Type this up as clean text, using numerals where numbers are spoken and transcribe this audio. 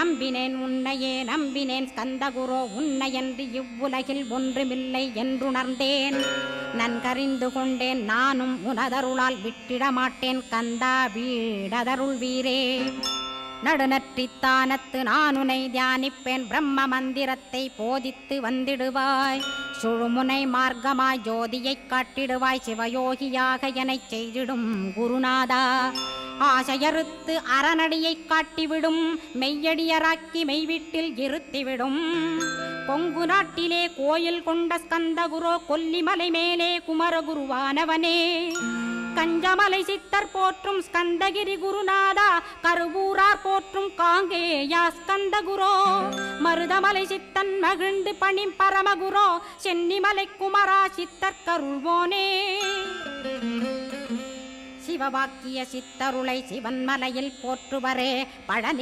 நம்பினேன் உன்னையே நம்பினேன் ஸ்கந்தகுரோ உன்னையன்றி இவ்வுலகில் ஒன்றுமில்லை என்றுணர்ந்தேன். நன்கறிந்து கொண்டேன் நானும் உனதருளால் விட்டிட மாட்டேன் கந்தா வீடதருள் வீரே. நடுநற்றித்தானத்து நானுனை தியானிப்பேன் பிரம்ம மந்திரத்தை போதித்து வந்திடுவாய். சுழுமுனை மார்க்கமாய் ஜோதியைக் காட்டிடுவாய் சிவயோகியாக எனச் செய்திடும் குருநாதா. ஆசையறுத்து அறநடியைக் காட்டிவிடும் மெய்யடியராக்கி மெய்வீட்டில் இருத்திவிடும். கொங்கு நாட்டிலே கோயில் கொண்ட ஸ்கந்தகுரோ கொல்லிமலை மேலே குமரகுருவானவனே. கஞ்சமலை சித்தர் போற்றும் ஸ்கந்தகிரி குருநாதா கருவூரார் போற்றும் காங்கேயா ஸ்கந்தகுரோ. மருதமலை சித்தன் மகிழ்ந்து பணிம் பரமகுரோ சென்னிமலை குமரா சித்தர் கருள்வோனே. சிவவாக்கிய சித்தருளை சிவன்மலையில் போற்றுவரே பழனி